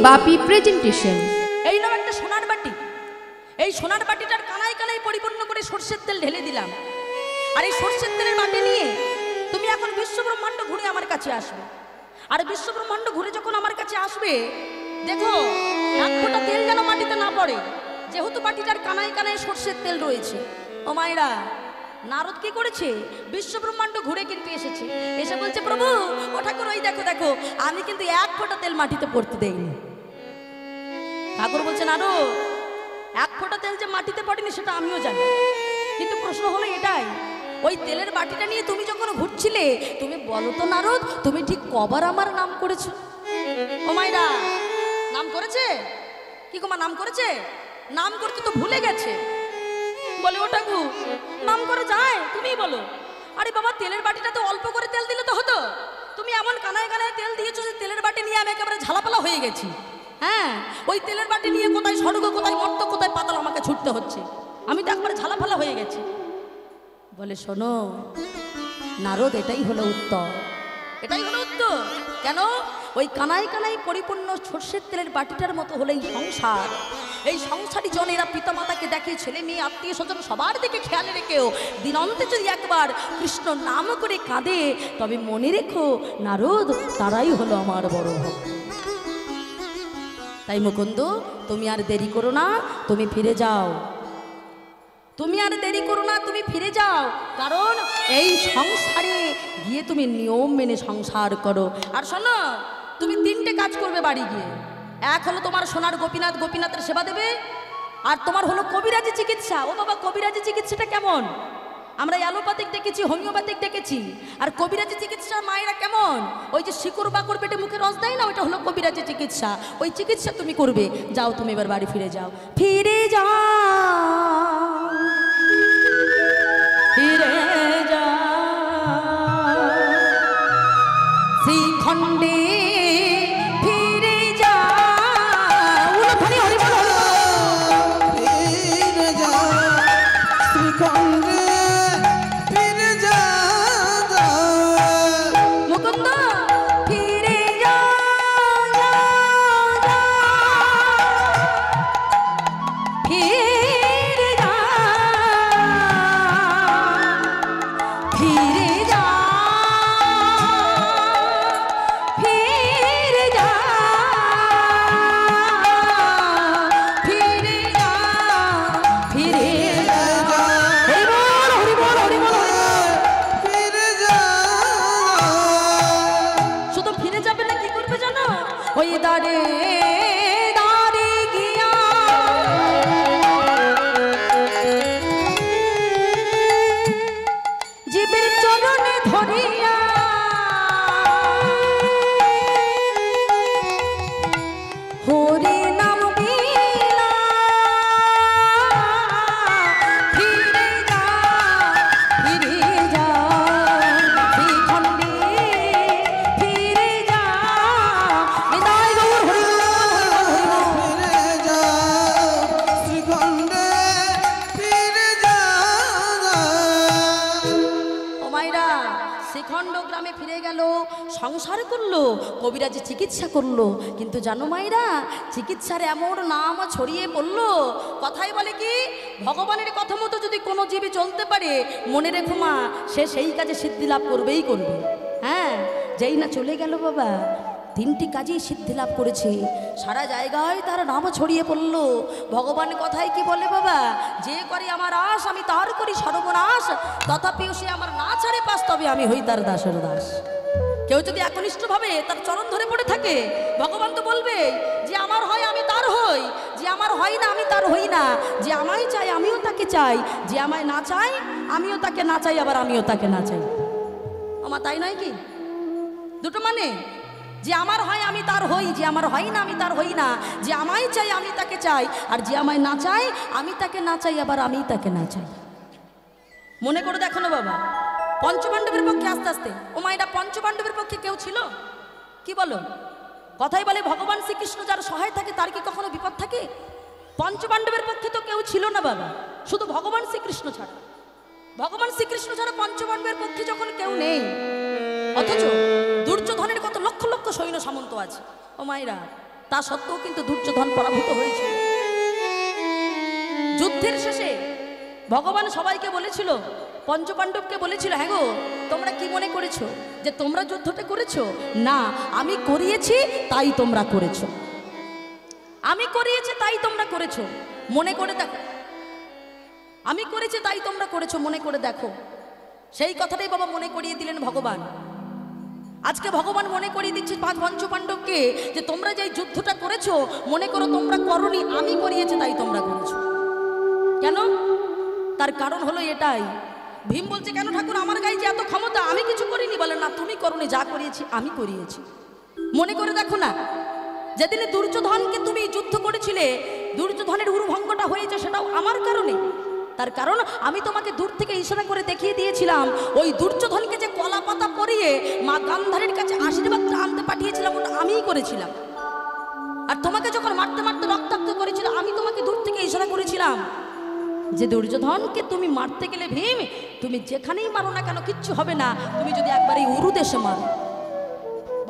বাপি presentation. এই নাও একটা সোনার বাটি। এই সোনার বাটিটার কানায় কানায় পরিপূর্ণ করে সরষের তেল ঢেলে দিলাম। আর এই সরষের তেলের বাটি নিয়ে তুমি এখন বিশ্বব্রহ্মাণ্ড ঘুরে আমার কাছে আসবে। আর বিশ্বব্রহ্মাণ্ড ঘুরে যখন আমার কাছে আসবে, দেখো এক ফোঁটা তেল যেন মাটিতে না পড়ে, যেহেতু বাটিটার কানায় কানায় সরষের তেল রয়েছে। ও মায়েরা, নারদ কি করেছে? বিশ্বব্রহ্মাণ্ড ঘুরে কিন্তু এসেছে, এসে বলছে প্রভু ও ঠাকুর, ওই দেখো দেখো, আমি কিন্তু এক ফোঁটা তেল মাটিতে পড়তে দেইনি। ঠাকুর বলছে নারদ, এক ফোঁটা তেল যে মাটিতে পড়েনি সেটা আমিও জানি, কিন্তু প্রশ্ন হলো এটাই, ওই তেলের বাটিটা নিয়ে তুমি যখন ঘুরছিলে, তুমি বলো তো নারদ, তুমি ঠিক কবার আমার নাম করেছো? ও মায়েরা, নাম করেছে? কি তোমার নাম করেছে? নাম করতে তো ভুলে গেছে। বলে ও ঠাকুর, নাম করে যায়, তুমিই বলো। আরে বাবা, তেলের বাটিটা তো অল্প করে তেল দিলে তো হতো, তুমি এমন কানায় কানায় তেল দিয়েছো যে তেলের বাটি নিয়ে আমি একেবারে ঝালাপালা হয়ে গেছি। হ্যাঁ, ওই তেলের বাটি নিয়ে কোথায় স্বর্গ, কোথায় মর্ত, কোথায় পাতাল আমাকে ছুটতে হচ্ছে, আমি তো একবারে ঝালাপালা হয়ে গেছি। বলে শোনো নারদ, এটাই হলো উত্তর, এটাই হলো উত্তর। কেন? ওই কানায় কানায় পরিপূর্ণ সর্ষের তেলের বাটিটার মতো হলো এই সংসার। এই সংসারী জনেরা পিতামাতাকে দেখে, ছেলে মেয়ে আত্মীয় স্বজন সবার দিকে খেয়াল রেখেও দিনান্তে যদি একবার কৃষ্ণ নাম করে কাঁদে, তবে মনে রেখো নারদ, তারাই হলো আমার বড় ভক্ত। তাই মুকুন্দ, তুমি আর দেরি করো না, তুমি ফিরে যাও। তুমি আর দেরি করো না, তুমি ফিরে যাও। কারণ এই সংসারে গিয়ে তুমি নিয়ম মেনে সংসার করো। আর শোনো, তুমি তিনটে কাজ করবে বাড়ি গিয়ে। এক হলো তোমার সোনার গোপীনাথ, গোপীনাথের সেবা দেবে। আর তোমার হলো কবিরাজি চিকিৎসা। ও বাবা, কবিরাজি চিকিৎসাটা কেমন? আমরা অ্যালোপ্যাথিক দেখেছি, হোমিওপ্যাথিক দেখেছি। আর কবিরাজি চিকিৎসার মায়েরা কেমন? ওই যে শিকড় বাকড় পেটে মুখে রস দেয় না, ওইটা হলো কবিরাজি চিকিৎসা। ওই চিকিৎসা তুমি করবে। যাও, তুমি এবার বাড়ি ফিরে যাও, ফিরে যাও, ফিরে যাও শ্রীখণ্ডে, ফিরে যাও। উলুধ্বনি হরি বল। ফিরে যাও শ্রীখণ্ডে, ফিরে যাও মুকুন্দ, ফিরে যাও, ফিরে যাও, ফিরে যাও, ফিরে যাও, ফিরে যাও, ফিরে যাও। হরি বল, হরি বল, হরি বল। ফিরে যাও। শুধু ফিরে যাবে না, কি করবে জানো? ওই দাঁড়ে দাঁড়ে গিয়া জীবের চরণে ধরিয়া হরি নাম বিনা, ফিরে যাও, ফিরে যাও শ্রীখণ্ডে, ফিরে যাও। নিতাই গৌর হরি বল, হরি বল, হরি বল। ফিরে যাও শ্রীখণ্ডে, ফিরে যাও। ও মাইরা, শ্রীখণ্ড গ্রামে ফিরে গেল, সংসার করলো, কবিরাজি চিকিৎসা করলো। কিন্তু জানো মাইরা, চিকিৎসার এমন নাম ছড়িয়ে পড়লো, কথাই বলে কি, ভগবানের কথা মতো যদি কোনো জীবে চলতে পারে, মনে রেখো মা, সে সেই কাজে সিদ্ধি লাভ করবেই করবে। হ্যাঁ, যেই না চলে গেল বাবা, তিনটি কাজেই সিদ্ধি লাভ করেছে, সারা জায়গায় তার নাম ছড়িয়ে পড়ল। ভগবান কথায় কি বলে বাবা, যে করে আমার আশ, আমি তার করি সর্বনাশ, তথাপিও সে আমার না ছাড়ে পাস, তবে আমি হই তার দাসের দাস। কেউ যদি একনিষ্ঠভাবে তার চরণ ধরে পড়ে থাকে, ভগবান তো বলবে যে আমার হয় আমি তার হই, যে আমার হয় না আমি তার হই না, যে আমায় চাই আমিও তাকে চাই, যে আমায় না চাই আমিও তাকে না চাই, আবার আমিও তাকে না চাই। আমার তাই নয় কি? দুটো মানে, যে আমার হয় আমি তার হই, যে আমার হয় না আমি তার হই না, যে আমায় চাই আমি তাকে চাই, আর যে আমায় না চাই আমি তাকে না চাই, আবার আমি তাকে না চাই। মনে করে দেখো না বাবা, পঞ্চপাণ্ডবের পক্ষে আস্তে আস্তে, ও মায়েরা, পঞ্চপাণ্ডবের পক্ষে কেউ ছিল? কি বলো? কথাই বলে ভগবান শ্রীকৃষ্ণ যার সহায় থাকে তার কি কখনো বিপদ থাকে? পঞ্চপাণ্ডবের পক্ষে তো কেউ ছিল না বাবা, শুধু ভগবান শ্রীকৃষ্ণ ছাড়া। ভগবান শ্রীকৃষ্ণ ছাড়া পঞ্চপাণ্ডবের পক্ষে যখন কেউ নেই, অথচ দুর্যোধনের কত লক্ষ লক্ষ সৈন্য সামন্ত আছে। ও মায়েরা, তা সত্ত্বেও কিন্তু দুর্যোধন পরাভূত হয়েছিল। যুদ্ধের শেষে ভগবান সবাইকে বলেছিল, পঞ্চপাণ্ডবকে বলেছিল, হ্যাঁ গো তোমরা কি মনে করেছো যে তোমরা যুদ্ধটা করেছো? না, আমি করিয়েছি তাই তোমরা করেছো, আমি করিয়েছি তাই তোমরা করেছো, মনে করে দেখো। আমি করেছি তাই তোমরা করেছো, মনে করে দেখো। সেই কথাটাই বাবা মনে করিয়ে দিলেন ভগবান। আজকে ভগবান মনে করিয়ে দিচ্ছে পঞ্চপাণ্ডবকে যে তোমরা যে যুদ্ধটা করেছো মনে করো তোমরা করনি, আমি করিয়েছি তাই তোমরা করেছো। কেন? তার কারণ হলো এটাই। ভীম বলছে, কেন ঠাকুর আমার গায়ে যে এত ক্ষমতা, আমি কিছু করিনি? বলে না, তুমি করনি, যা করিয়েছি আমি করিয়েছি। মনে করে দেখো না, যেদিনে দুর্যোধনকে তুমি যুদ্ধ করেছিলে, দুর্যোধনের উরুভঙ্গটা হয়েছে সেটাও আমার কারণে। তার কারণ আমি তোমাকে দূর থেকে ইশারা করে দেখিয়ে দিয়েছিলাম, ওই দুর্যোধনকে যে কলা পাতা পরিয়ে মা গান্ধারীর কাছে আশীর্বাদটা আনতে পাঠিয়েছিলাম ওটা আমিই করেছিলাম। আর তোমাকে যখন মারতে মারতে রক্তাক্ত করেছিল, আমি তোমাকে দূর থেকে ইশারা করেছিলাম যে দুর্যোধনকে তুমি মারতে গেলে ভীম, তুমি যেখানেই মারো না কেন কিচ্ছু হবে না, তুমি যদি একবার এই উরুদেশে মারো।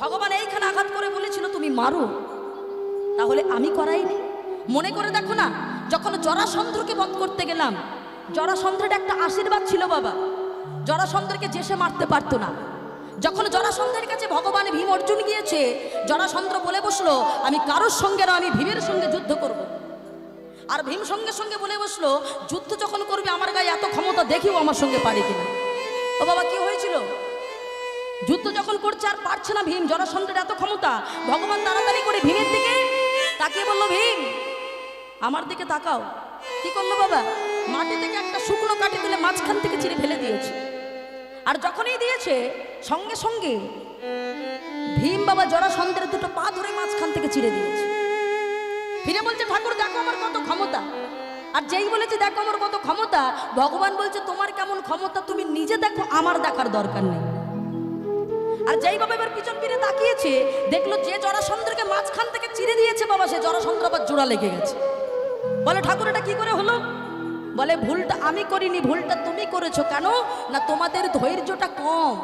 ভগবান এইখানে আঘাত করে বলেছিল তুমি মারো, তাহলে আমি করাইনি। মনে করে দেখো না, যখন জরাসন্ধকে বধ করতে গেলাম, জরাসন্ধের একটা আশীর্বাদ ছিল বাবা, জরাসন্ধকে যে সে মারতে পারতো না। যখন জরাসন্ধের কাছে ভগবান ভীম অর্জুন গিয়েছে, জরাসন্ধ বলে বসলো আমি কারোর সঙ্গে না, আমি ভীমের সঙ্গে যুদ্ধ করব। আর ভীম সঙ্গে সঙ্গে বলে বসলো, যুদ্ধ যখন করবে আমার গায়ে এত ক্ষমতা, দেখিও আমার সঙ্গে পারে কিনা। ও বাবা কি হয়েছিল? যুদ্ধ যখন করছে আর পারছে না ভীম, জরাসন্ধের এত ক্ষমতা, ভগবান তাড়াতাড়ি করে ভীমের দিকে তাকিয়ে বললো, ভীম আমার দিকে তাকাও। কি করলো বাবা? মাটি থেকে একটা শুকনো কাঠি তুলে মাঝখান থেকে চিরে ফেলে দিয়েছে। আর যখনই দিয়েছে সঙ্গে সঙ্গে ভীম বাবা জরাসন্ধের দুটো পা ধরে মাঝখান থেকে চিরে দিয়েছে। ফিরে বলছে, ঠাকুর দেখো আমার কত ক্ষমতা। আর যেই বলেছে দেখো আমার কত ক্ষমতা, ভগবান বলছে তোমার কেমন ক্ষমতা তুমি নিজে দেখো, আমার দেখার দরকার নেই। আর যেই বাবা এবার পিছন ফিরে তাকিয়েছে, দেখলো যে জরাসন্ধকে মাঝখান থেকে চিরে দিয়েছে বাবা, সে জরাসন্ধ আবার জোড়া লেগে গেছে। বলে ঠাকুর এটা কি করে হলো? বলে ভুলটা আমি করিনি, ভুলটা তুমি করেছো। কেন না, তোমাদের ধৈর্যটা কম।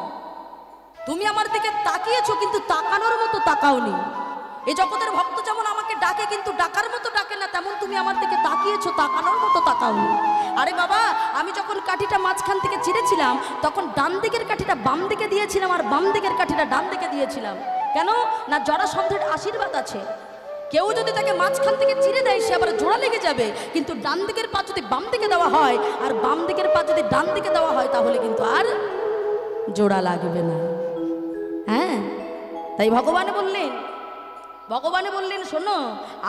তুমি আমার দিকে তাকিয়েছো কিন্তু তাকানোর মতো তাকাওনি। এই জগতের ভক্ত যেমন আমাকে ডাকে কিন্তু ডাকার মতো ডাকে না, তেমন তুমি আমার দিকে তাকিয়েছো, তাকানোর মতো তাকাওনি। আরে বাবা, আমি যখন কাঠিটা মাঝখান থেকে চিরেছিলাম তখন ডান দিকের কাঠিটা বাম দিকে দিয়েছিলাম আর বাম দিকের কাঠিটা ডান দিকে দিয়েছিলাম। কেন না, জরাসন্ধের আশীর্বাদ আছে। কেউ যদি তাকে মাঝখান থেকে চিরে দেয় সে আবার জোড়া লেগে যাবে, কিন্তু ডান দিকের পা যদি বাম দিকে দেওয়া হয় আর বাম দিকের পা যদি ডান দিকে দেওয়া হয় তাহলে কিন্তু আর জোড়া লাগবে না। হ্যাঁ, তাই ভগবান বললেন শোনো,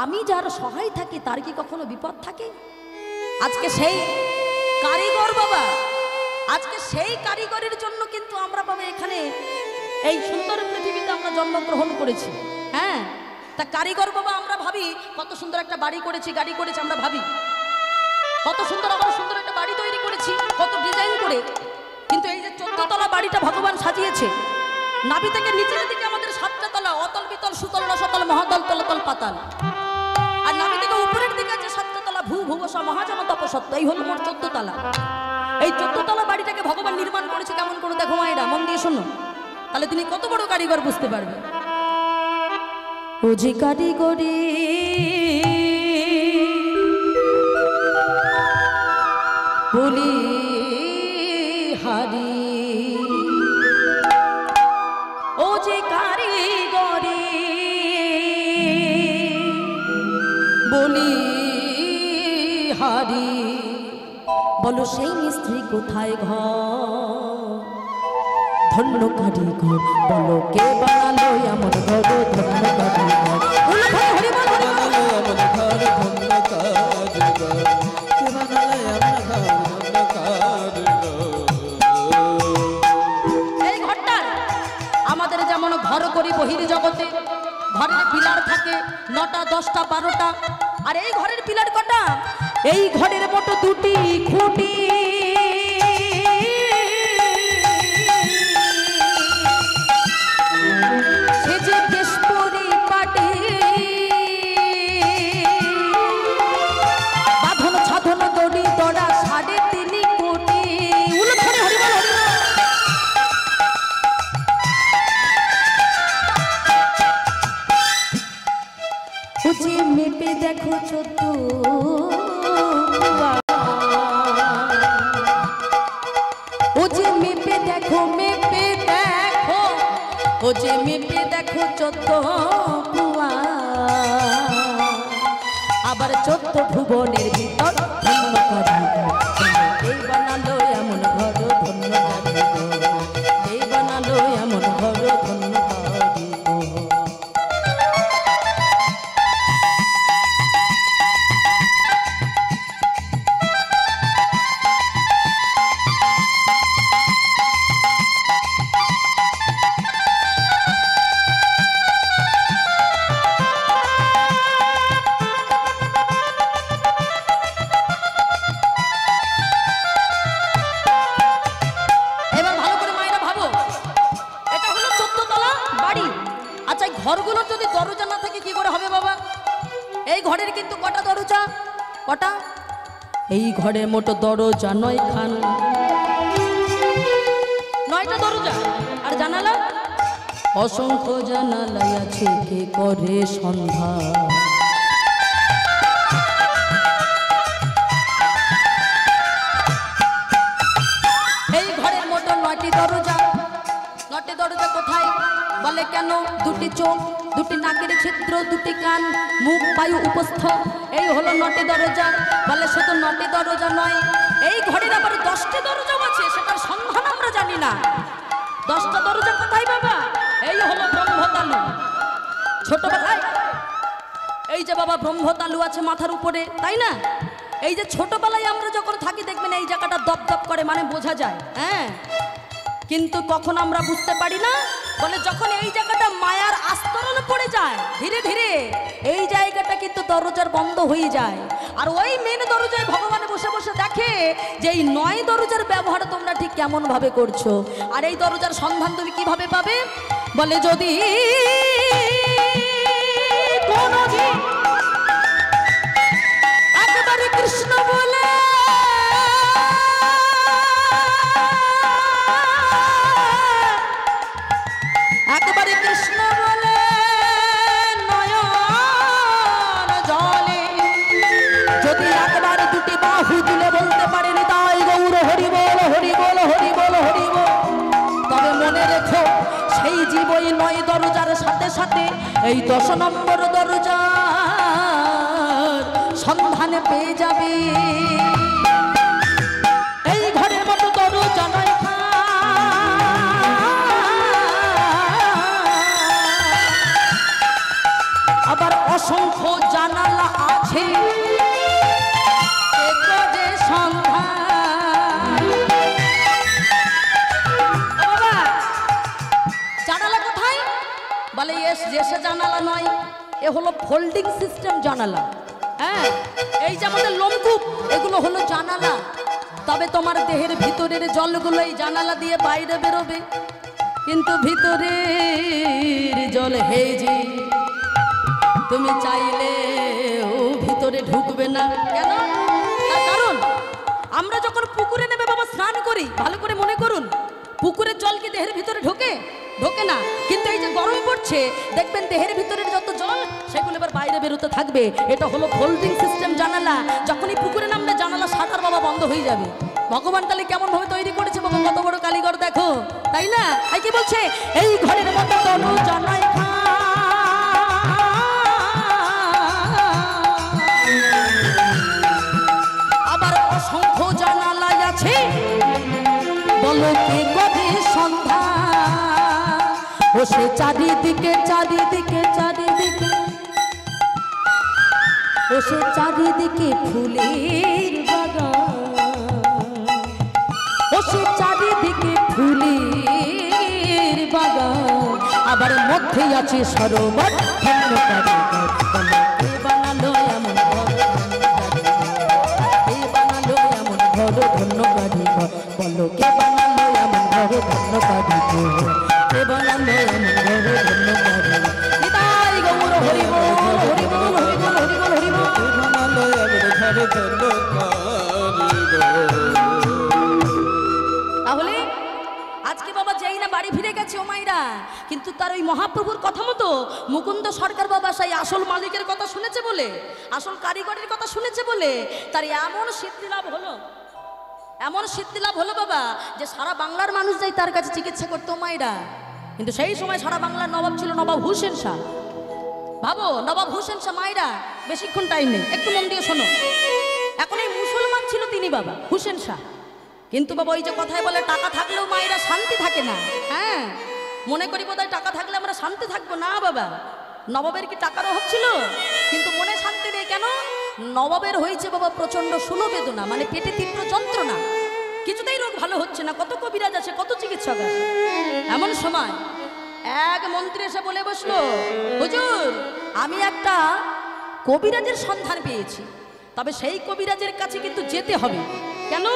আমি যার সহায় থাকি তার কি কখনো বিপদ থাকে? আজকে সেই কারিগর বাবা, আজকে সেই কারিগরের জন্য কিন্তু আমরা বাবা এখানে এই সুন্দর পৃথিবীতে আমরা জন্মগ্রহণ করেছি। হ্যাঁ, তা কারিগর বাবা আমরা ভাবি কত সুন্দর একটা বাড়ি করেছি, গাড়ি করেছি, আমরা ভাবি কত সুন্দর, আবার সুন্দর একটা বাড়ি তৈরি করেছি কত ডিজাইন করে। কিন্তু এই যে 14 তলা বাড়িটা ভগবান সাজিয়েছে, নাভি থেকে নিচের দিকে আমাদের 7টা তলা, অতল বিতল সুতল রসতল মহাতল তলতল পাতাল। আর নাভি থেকে উপরের দিকে আছে 7টা তলা, ভূ ভুবস মহাজন তপসত্ব। এই হলো মোট 14 তলা। এই 14 তলা বাড়িটাকে ভগবান নির্মাণ করেছে কেমন করে দেখো মায়েরা, মন দিয়ে শোনো, তাহলে তিনি কত বড় কারিগর বুঝতে পারবে। ও যে কারিগরি বলি হারি, ও যে কারিগরি বলি হারি, বলো সেই মিস্ত্রি কোথায় ঘর? ধন্য কারিগর বলো কে বানালো এমন ঘর? ধন্য কারিগর এই ঘরটার আমাদের যেমন ঘর করি বহির জগতে, ঘরের পিলার থাকে 9টা 10টা 12টা। আর এই ঘরের পিলার কটা? এই ঘরের মতো 2টি খুঁটি। সে যে দেশ পরিপাটি বাঁধন ছাধন দড়ি দড়া 3.5 কোটি। যে মেপে দেখো 14 ও যে মেপে দেখো ও যে মেপে দেখো 14 আবার 14 ভুবনের ভিতর ধন্য কারিগর এই বানালো এমন ঘর ধন্য কারিগর এই বানালো এমন ঘর ধন্য কারিগর। ঘরগুলোর যদি দরজা না থাকে কি করে হবে বাবা? এই ঘরের কিন্তু কটা দরজা? কটা? এই ঘরের মোটো দরজা 9 খান, 9টা দরজা। আর জানালা অসংখ্য জানালাই আছে, কে করে সন্ধ্যা। এই ঘরের মোটো 9টি দরজা। 9টি দরজা কোথায় বলে? কেন? 2টি চোখ, 2টি নাকের ছিদ্র, 2টি কান, মুখ, বায়ু, উপস্থ, এই হলো 9টি দরজা। বলে শুধু 9টি দরজা নয়, এই ঘরের আবার 10টি দরজাও আছে, সেটার সন্ধান আমরা জানি না। 10টা দরজা কোথায় বাবা? এই হলো ব্রহ্মতালু। ছোটবেলায় এই যে বাবা ব্রহ্মতালু আছে মাথার উপরে, তাই না? এই যে ছোটবেলায় আমরা যখন থাকি দেখবেন এই জায়গাটা দপদপ করে, মানে বোঝা যায়, হ্যাঁ। কিন্তু কখন আমরা বুঝতে পারি না, বলে যখন এই জায়গাটা মায়ার আস্তরণ পড়ে যায় ধীরে ধীরে, এই জায়গাটা কিন্তু দরজার বন্ধ হয়ে যায়। আর ওই মেন দরজায় ভগবান বসে বসে দেখে যে এই 9 দরজার ব্যবহার তোমরা ঠিক কেমন ভাবে করছো, আর এই দরজার সন্ধান তুমি কিভাবে পাবে? বলে যদি কোনদিন একেবারে কৃষ্ণ বলে একবারে কৃষ্ণ বলে নয়ন জলে যদি একবার 2টি বাহু তুলে বলতে পারেন তাই গৌর হরি বল হরি বল হরি বল হরি বল, তবে মনে রেখো সেই জীব ওই 9 দরজার সাথে সাথে এই 10 নম্বর দরজার সন্ধানে পেয়ে যাবে। এই ঘরের মতো দরজা নয়, আবার অসংখ্য জানালা আছে, বাবা জানালা কোথায়? বলে এসে জানালা নয়, এ হলো ফোল্ডিং সিস্টেম জানালা। হ্যাঁ, এই যে আমাদের লোমকূপ, এগুলো হলো জানালা। তবে তোমার দেহের ভিতরের জলগুলো এই জানালা দিয়ে বাইরে বেরোবে, কিন্তু ভিতরের জল হেজি, তুমি চাইলে ও ভিতরে ঢুকবে না। কেন? তার কারণ আমরা যখন পুকুরে নেবে বাবা স্নান করি, ভালো করে মনে করুন, পুকুরের জল কি দেহের ভিতরে ঢোকে? ঢোকে না। কিন্তু এই যে গরম পড়ছে দেখবেন দেহের ভিতরের যত জল সেগুলো এবার বাইরে বেরোতে থাকবে। এটা হলো ফোল্ডিং সিস্টেম জানালা। যখনই পুকুরে নামবে জানালা সাঁতার বাবা বন্ধ হয়ে যাবে। ভগবান কালী কেমন ভাবে তৈরি করেছে বাবা, কত বড় কারিগর দেখো, তাই না? তাই কি বলছে? এই ঘরের মতো দরজা নয় আবার অসংখ্য জানালাই আছে, বলো কে করে সন্ধ্যা। ও সে চারিদিকে চারিদিকে চারিদিকে, ও সে চারিদিকে ফুলের বাগান, ও সে চারিদিকে ফুলের বাগান, আবার মধ্যে আছে সরোবর ধন্য কারিগর। কে বানালো এমন ঘর, কে বানালো এমন ঘর ধন্য কারিগর, বলো কে বানালো এমন ঘর ধন্য কারিগর, কে বানালো এমন ঘর ধন্য কারিগর। নিতাই গৌর হরি বল হরি বল হরি বল হরি বল হরি বল, কে বানালো এমন ঘর ধন্য কারিগর। তাহলে আজকে বাবা যেই না বাড়ি ফিরে গেছে ও মাইরা, কিন্তু তার ওই মহাপ্রভুর কথা মতো মুকুন্দ সরকার বাবা সেই আসল মালিকের কথা শুনেছে বলে, আসল কারিগরের কথা শুনেছে বলে তার এমন সিদ্ধি লাভ হলো, এমন সিদ্ধি লাভ হলো বাবা, যে সারা বাংলার মানুষ যাই তার কাছে চিকিৎসা করতো মাইরা। কিন্তু সেই সময় সারা বাংলার নবাব ছিল নবাব হুসেন শাহ। ভাবো, নবাব হুসেন শাহ মাইরা, বেশিক্ষণ টাইম নেই, একটু মন দিয়ে শোনো। এখন এই মুসলমান ছিল তিনি বাবা হুসেন শাহ, কিন্তু বাবা ওই যে কথায় বলে টাকা থাকলেও মায়েরা শান্তি থাকে না। হ্যাঁ, মনে করি বোধহয় টাকা থাকলে আমরা শান্তি থাকবো না বাবা। নবাবের কি টাকার অভাব ছিল? কিন্তু মনে শান্তি নেই কেন? নবাবের হয়েছে বাবা প্রচন্ড সুলবেদনা, মানে পেটে তীব্র যন্ত্রণা, কিছুতেই রোগ ভালো হচ্ছে না। কত কবিরাজ আছে, কত চিকিৎসক আছে। এমন সময় এক মন্ত্রী এসে বলে বসলো, হুজুর আমি একটা কবিরাজের সন্ধান পেয়েছি, তবে সেই কবিরাজের কাছে কিন্তু যেতে হবে। কেন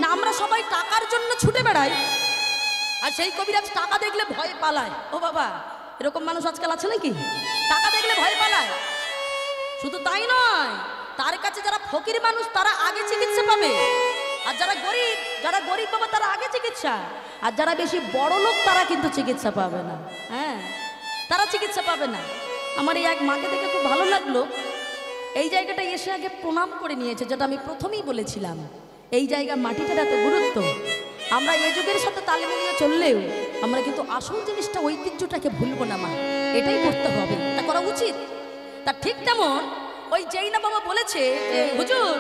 না, আমরা সবাই টাকার জন্য ছুটে বেড়াই, আর সেই কবিরাজ টাকা দেখলে ভয় পালায়। ও বাবা, এরকম মানুষ আজকাল আছে নাকি? টাকা দেখলে ভয় পালায়। শুধু তাই নয়, তার কাছে যারা ফকির মানুষ তারা আগে চিকিৎসা পাবে, আর যারা গরিব বাবা তারা আগে চিকিৎসা, আর যারা বেশি বড় লোক তারা কিন্তু চিকিৎসা পাবে না। হ্যাঁ, তারা চিকিৎসা পাবে না। আমার এই এক মাকে দেখে খুব ভালো লাগলো, এই জায়গাটা এসে আগে প্রণাম করে নিয়েছে, যেটা আমি প্রথমেই বলেছিলাম। এই জায়গার মাটিটার এত গুরুত্ব, আমরা এই যুগের সাথে তাল মিলিয়ে চললেও আমরা কিন্তু আসল জিনিসটা, ঐতিহ্যটাকে ভুলবো না মা, এটাই করতে হবে, তা করা উচিত। তা ঠিক তেমন ওই যেই না বাবা বলেছে যে হুজুর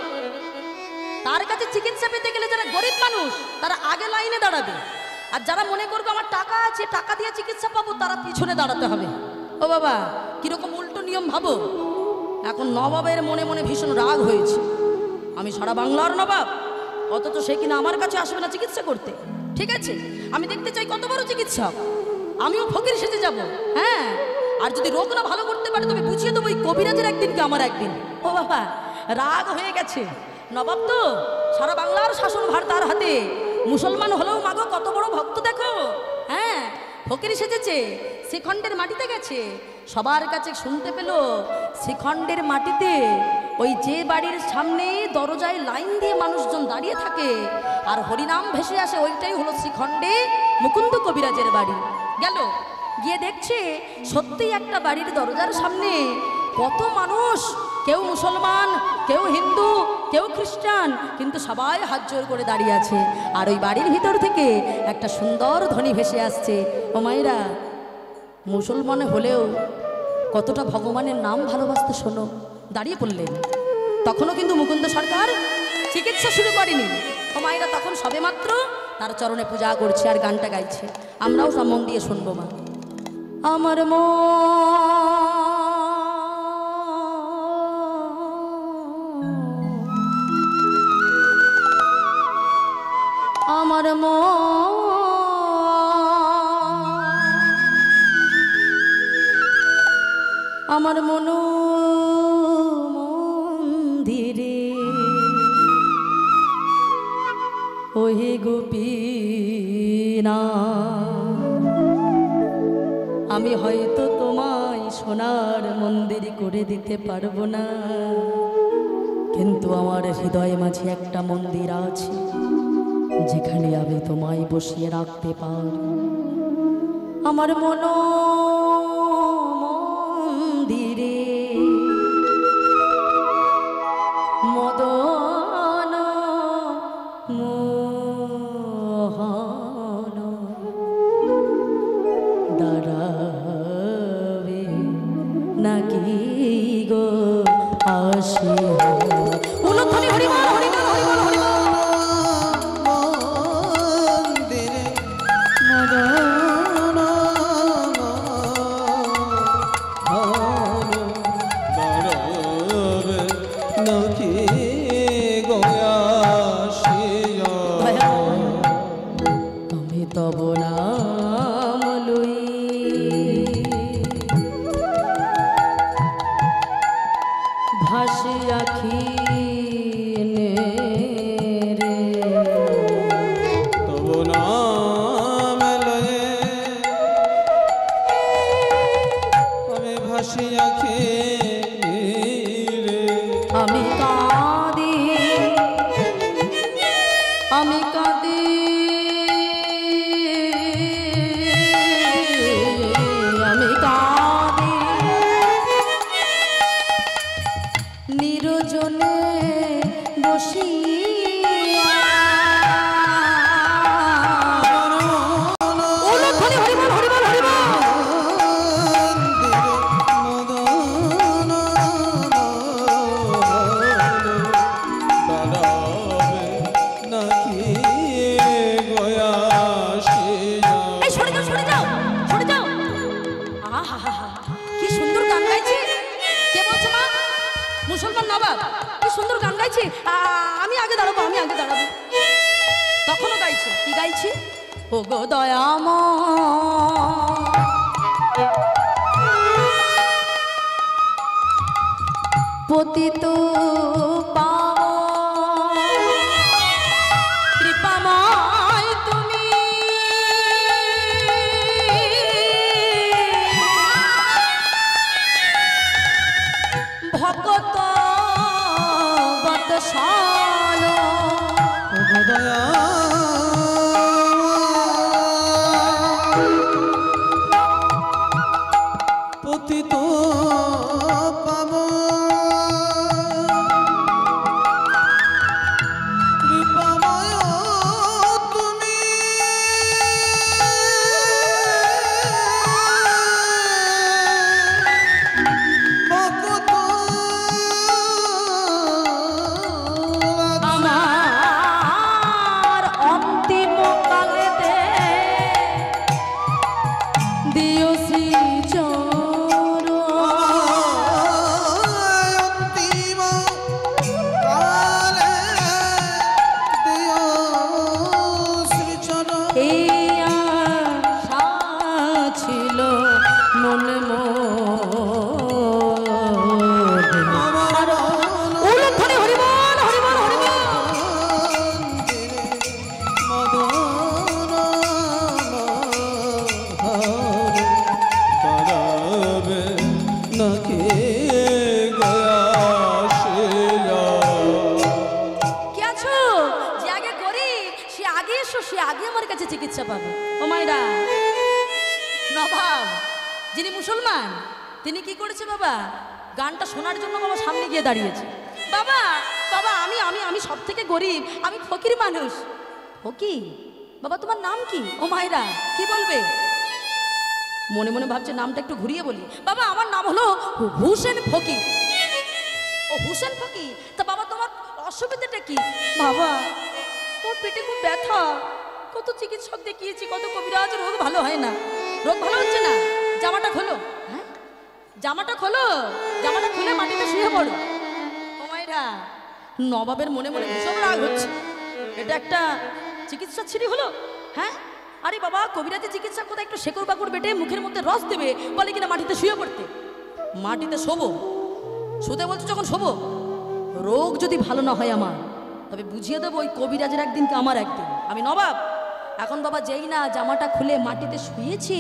তার কাছে চিকিৎসা পেতে গেলে যারা গরিব মানুষ তারা আগে লাইনে দাঁড়াবে, আর যারা মনে করবে আমার টাকা আছে টাকা দিয়ে চিকিৎসা পাবো তারা পিছনে দাঁড়াতে হবে। ও বাবা, কিরকম উল্টো নিয়ম ভাবো। এখন নবাবের মনে মনে ভীষণ রাগ হয়েছে, আমি সারা বাংলার নবাব, অথচ সে কিনা আমার কাছে আসবে না চিকিৎসা করতে। ঠিক আছে, আমি দেখতে চাই কত বড় চিকিৎসক, আমিও ফকির সেজে যাব। হ্যাঁ, আর যদি রোগ না ভালো করতে পারে তবে বুঝিয়ে দেবো, ওই কবিরাজের একদিন কি আমার একদিন। ও বাবা, রাগ হয়ে গেছে নবাব, তো সারা বাংলার শাসন ভার তার হাতে, মুসলমান হলেও মাগো কত বড় ভক্ত দেখো। হ্যাঁ, ফকির সেজেছে, শ্রীখণ্ডের মাটিতে গেছে, সবার কাছে শুনতে পেল শ্রীখণ্ডের মাটিতে ওই যে বাড়ির সামনে দরজায় লাইন দিয়ে মানুষজন দাঁড়িয়ে থাকে আর হরিনাম ভেসে আসে, ওইটাই হলো শ্রীখণ্ডে মুকুন্দ কবিরাজের বাড়ি। গেল, গিয়ে দেখছে সত্যি একটা বাড়ির দরজার সামনে কত মানুষ, কেউ মুসলমান, কেউ হিন্দু, কেউ খ্রিস্টান, কিন্তু সবাই হাত জোর করে দাঁড়িয়ে আছে। আর ওই বাড়ির ভিতর থেকে একটা সুন্দর ধ্বনি ভেসে আসছে, ও মায়েরা, মুসলমান হলেও কতটা ভগবানের নাম ভালোবাসতে শোনো। দাঁড়িয়ে পড়লেন, তখনও কিন্তু মুকুন্দ সরকার চিকিৎসা শুরু করেনি। ও মায়েরা তখন সবে মাত্র তার চরণে পূজা করছে আর গানটা গাইছে, আমরাও সব মন দিয়ে শুনবো। মা আমার আমার আমার মনো মন্দিরে ওহে গোপীনা, আমি হয়তো তোমায় সোনার মন্দির করে দিতে পারবো না, কিন্তু আমার হৃদয়ে মাঝে একটা মন্দির আছে যেখানে আমি তোমায় বসিয়ে রাখতে পারি। আমার মনো মন্দিরে মদন মোহন দাঁড়াবে নাকি গো আসি। উলুধ্বনি হরিবল হরিবল হরিবল হরিবল। আমি তব নাম লই ভাসি আখি রে, তব নাম লয়ে আমি ভাসি আখি রে, আমি কাঁদি আমি কাঁদি নিরজনে বসিয়া উলুধ্বনি হরিবল হরিবল হরিবল। এই সরে যাও সরে যাও সরে যাও। আহা কি সুন্দর গান গাইছে। কে বলছে মা? মুসলমান নবাব কি সুন্দর গান গাইছে। আমি আগে দাঁড়াবো আমি আগে দাঁড়াবো। তখনও গাইছে কি গাইছে? ও গো দয়াময় পতিত পাবন কৃপাময় তুমি ভগত বৎসল পতিত পাব কৃপাময় তুমি ভগত আমার অন্তিম কালেতে দিও শ্রী চরণ অন্তিম কালে দিও শ্রীচরণ এই আশা ছিল মনে আমার উলুধ্বনি হরিবল হরিবল হরিবল। কি আছো? যে আগে গরিব সে আগে এসো, সে আগে আমার কাছে চিকিৎসা পাবে। ও মাইরা নবাব যিনি মুসলমান তিনি কি করেছে বাবা? গানটা শোনার জন্য বাবা সামনে গিয়ে দাঁড়িয়েছে। বাবা বাবা আমি আমি আমি সব থেকে গরিব, আমি ফকির মানুষ। ফকির? বাবা তোমার নাম কি? ও মাইরা কি বলবে? মনে মনে ভাবছে নামটা একটু ঘুরিয়ে বলি। বাবা আমার নাম হলো হুসেন ফকির। ও হুসেন ফকির? তা বাবা তোমার অসুবিধাটা কি? বাবা তোর পেটে খুব ব্যথা, কত চিকিৎসক দেখিয়েছি, কত কবিরাজ, রোগ ভালো হয় না, রোগ ভালো হচ্ছে না। জামাটা খোলো। হ্যাঁ জামাটা খোলো, জামাটা খুলে মাটিতে শুয়ে পড়ো। ও মাইরা নবাবের মনে মনে ভীষণ রাগ হচ্ছে। এটা একটা চিকিৎসা ছিঁড়ি হলো। হ্যাঁ আরে বাবা কবিরাজি চিকিৎসা কোথায় একটু শেকড় বাকড় বেটে মুখের মধ্যে রস দেবে, বলে কিনা মাটিতে শুয়ে পড়তে। মাটিতে শোবো, শুতে বলছো যখন শোবো। রোগ যদি ভালো না হয় আমার, তবে বুঝিয়ে দেবো ওই কবিরাজের একদিন কি আমার একদিন। আমি নবাব এখন বাবা যেই না জামাটা খুলে মাটিতে শুয়েছি,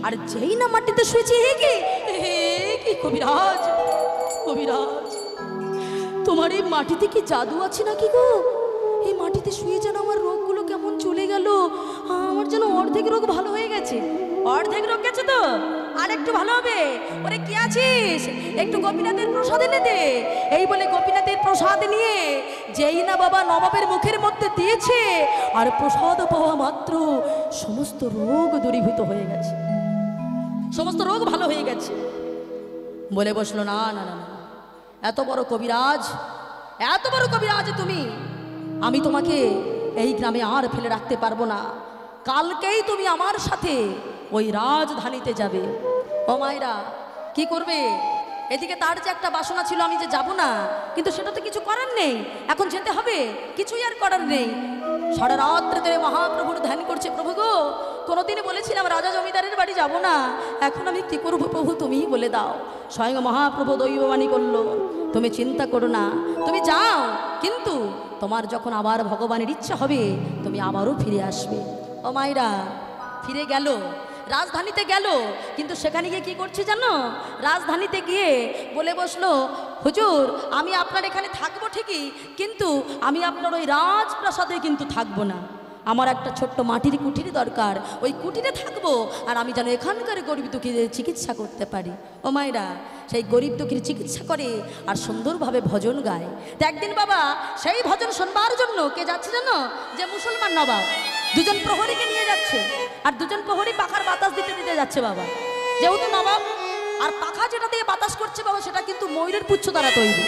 আর যেই না মাটিতে শুয়েছি হে কি কবিরাজ, কবিরাজ তোমার এই মাটিতে কি জাদু আছে নাকি গো? এই মাটিতে শুয়ে যেন আমার রোগগুলো কেমন চলে গেল, আমার যেন অর্ধেক রোগ ভালো হয়ে গেছে। অর্ধেক রোগ গেছে তো আর একটু ভালো হবে। ওরে কি আছিস, একটু গোপীনাথের প্রসাদ এনে দে। এই বলে গোপীনাথের প্রসাদ নিয়ে যেই না বাবা নবাবের মুখের মধ্যে দিয়েছে, আর প্রসাদ পাওয়া মাত্র সমস্ত রোগ দূরীভূত হয়ে গেছে, সমস্ত রোগ ভালো হয়ে গেছে। বলে বসলো না না না না, এত বড় কবিরাজ, এত বড় কবিরাজ তুমি, আমি তোমাকে এই গ্রামে আর ফেলে রাখতে পারবো না। কালকেই তুমি আমার সাথে ওই রাজধানীতে যাবে। ও মায়েরা কি করবে? এদিকে তার যে একটা বাসনা ছিল আমি যে যাব না, কিন্তু সেটা তো কিছু করার নেই, এখন যেতে হবে, কিছুই আর করার নেই। সারা রাত্রে ধরে মহাপ্রভুর ধ্যান করছে। প্রভু গো কোনোদিনই বলেছিলাম রাজা জমিদারের বাড়ি যাব না, এখন আমি কি করবো প্রভু তুমিই বলে দাও। স্বয়ং মহাপ্রভু দৈববাণী করলো, তুমি চিন্তা করো না, তুমি যাও, কিন্তু তোমার যখন আবার ভগবানের ইচ্ছা হবে তুমি আবারও ফিরে আসবে। ও মায়েরা ফিরে গেল, রাজধানীতে গেল, কিন্তু সেখানে গিয়ে কি করছে জানো? রাজধানীতে গিয়ে বলে বসলো, হুজুর আমি আপনার এখানে থাকবো ঠিকই, কিন্তু আমি আপনার ওই রাজপ্রাসাদে কিন্তু থাকবো না, আমার একটা ছোট্ট মাটির কুটির দরকার, ওই কুটিরে থাকবো আর আমি যেন এখানকার গরিব দুঃখীদের চিকিৎসা করতে পারি। ও মায়েরা সেই গরিব দুঃখীর চিকিৎসা করে আর সুন্দরভাবে ভজন গায়। তো একদিন বাবা সেই ভজন শুনবার জন্য কে যাচ্ছে জানো, যে মুসলমান নবাব দুজন প্রহরীকে নিয়ে যাচ্ছে, আর দুজন প্রহরী পাখার বাতাস দিতে দিতে যাচ্ছে বাবা। যেহেতু নবাব আর পাখা যেটা দিয়ে বাতাস করছে বাবা, সেটা কিন্তু ময়ূরের পুচ্ছ দ্বারা তৈরি।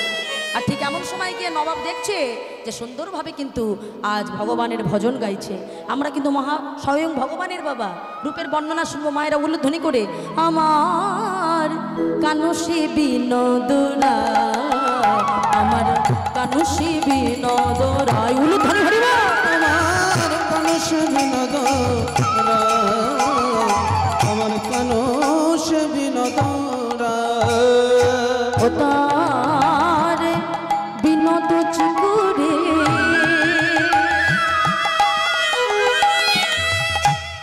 আর ঠিক এমন সময় গিয়ে নবাব দেখছে যে সুন্দরভাবে কিন্তু আজ ভগবানের ভজন গাইছে। আমরা কিন্তু স্বয়ং ভগবানের বাবা রূপের বর্ণনা শুনবো মায়েরা উলুধ্বনি করে। আমার কানসি বিনোদরা, আমার কানসি বিনোদরা, উলুধ্বনি হরিবা। আমার কানুষ বিনোদরা, আমার কানুষ বিনোদরা, ও তার বিনোদ চিকুরে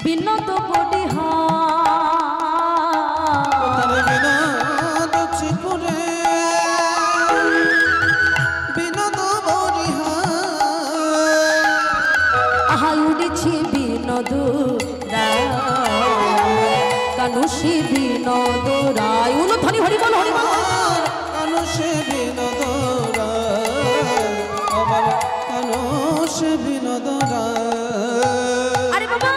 বিনোদ বডিহা, তার বিনোদ চিকুরে বিনোদ বরিহা, আহাই উড়েছি বিনোদ রায়, কানুষি বিনোদ রায়, উলুধ্বনি হরিবল হরিবল। আমার কানুষ বিনোদরা, আমার কানুষ বিনোদরা। আরে বাবা,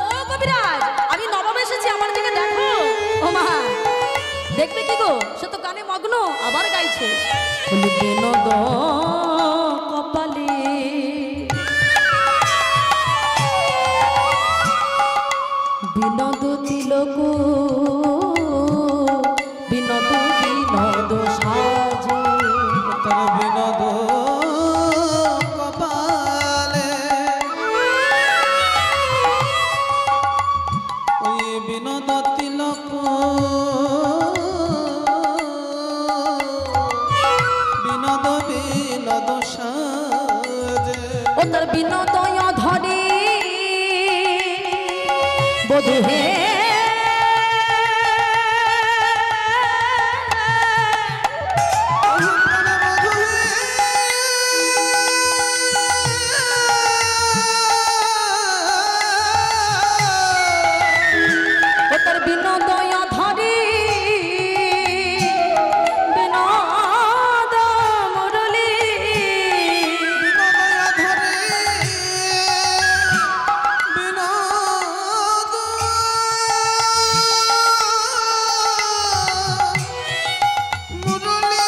ও কবিরাজ, আমি নবাব এসেছি, আমার দিকে দেখো। ও মা, দেখবে কি গো, সে তো গানে মগ্ন, আবার গাইছে। বলি বিনোদ কপালে বিনোদ তিলক, বিনোদ বিনোদ সাজে, তার বিনোদ কপালে, ওই বিনোদ তিলক, বিনোদ বিনোদ সাজে, ও তার বিনোদয় ধরে বধূ হে ও তার বিনোদয় ধরে বিনোদ মুরলী, বিনোদয়া ধরে বিনোদ মুরলী।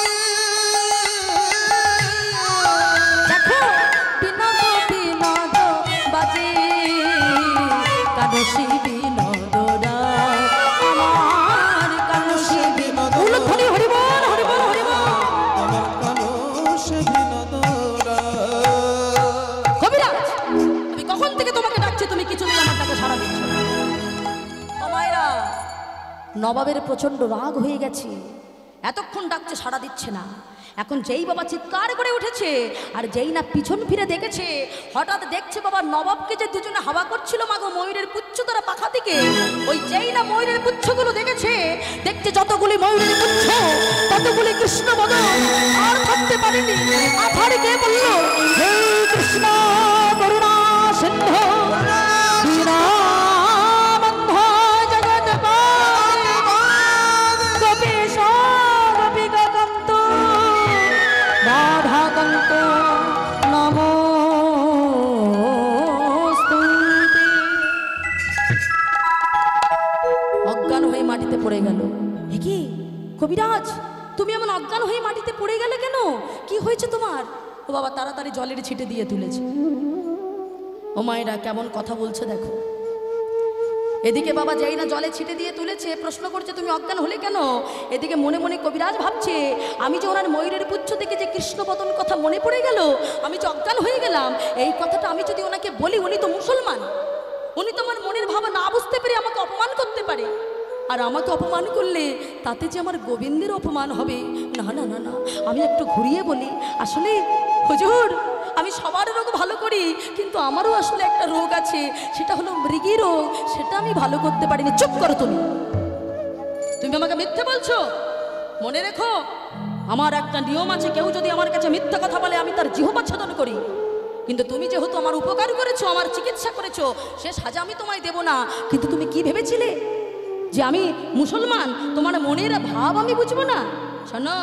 দেখো বিনোদ বিনোদ বাজে, কানসি বিনোদ রায়, আমার কানসি বিনোদ। উলুধ্বনি হরিবল হরিবল হরিবল। আমার কানুষ বিনোদরা। কবিরাজ, আমি কখন থেকে তোমাকে ডাকছি, তুমি কিছুতেই আমার ডাকে সাড়া দিচ্ছ না। ও মায়েরা, নবাবের প্রচন্ড রাগ হয়ে গেছে, এতক্ষণ ডাকছে সাড়া দিচ্ছে না। এখন যেই বাবা চিৎকার করে উঠেছে আর যেই না পিছন ফিরে দেখেছে, হঠাৎ দেখছে বাবা নবাবকে যে দুজনে হাওয়া করছিল মাগো ময়ূরের পুচ্ছ দ্বারা পাখা থেকে, ওই যেই না ময়ূরের পুচ্ছগুলো দেখেছে, দেখছে যতগুলি ময়ূরের পুচ্ছ ততগুলি কৃষ্ণ বদন আর থাকতে পারেনি। আফার গিয়ে বলল, হে কৃষ্ণ করুণা সিন্ধু দীনবন্ধু জগৎপতে, গোপীশ গোপিকাকান্ত রাধাকান্ত নমস্তুতে। অজ্ঞান হয়ে মাটিতে পড়ে গেল। এ কি কবিরাজ, তুমি এমন অজ্ঞান হয়ে মাটিতে পড়ে গেলে কেন? কি হয়েছে তোমার? ও বাবা তাড়াতাড়ি জলের ছিটে দিয়ে তুলেছে। ও মায়েরা কেমন কথা বলছে দেখো। এদিকে বাবা যেই না জলে ছিটে দিয়ে তুলেছে, প্রশ্ন করছে তুমি অজ্ঞান হলে কেন? এদিকে মনে মনে কবিরাজ ভাবছে, আমি যে ওনার ময়ূরের পুচ্ছ থেকে যে কৃষ্ণবদন কথা মনে পড়ে গেল, আমি যে অজ্ঞান হয়ে গেলাম, এই কথাটা আমি যদি ওনাকে বলি, উনি তো মুসলমান, উনি তো আমার মনের ভাব না বুঝতে পেরে আমাকে অপমান করতে পারে। আর আমাকে অপমান করলে তাতে যে আমার গোবিন্দের অপমান হবে। না না না না, আমি একটু ঘুরিয়ে বলি, আসলে হুজুর আমি সবার রোগ ভালো করি, কিন্তু আমারও আসলে একটা রোগ আছে, সেটা হলো মৃগী রোগ, সেটা আমি ভালো করতে পারিনি। চুপ করো তুমি, তুমি আমাকে মিথ্যে বলছো। মনে রেখো, আমার একটা নিয়ম আছে, কেউ যদি আমার কাছে মিথ্যা কথা বলে আমি তার জিহ্বা ছেদন করি। কিন্তু তুমি যেহেতু আমার উপকার করেছো, আমার চিকিৎসা করেছো, সে সাজা আমি তোমায় দেব না। কিন্তু তুমি কি ভেবেছিলে যে আমি মুসলমান, তোমার মনের ভাব আমি বুঝবো না? শোনো,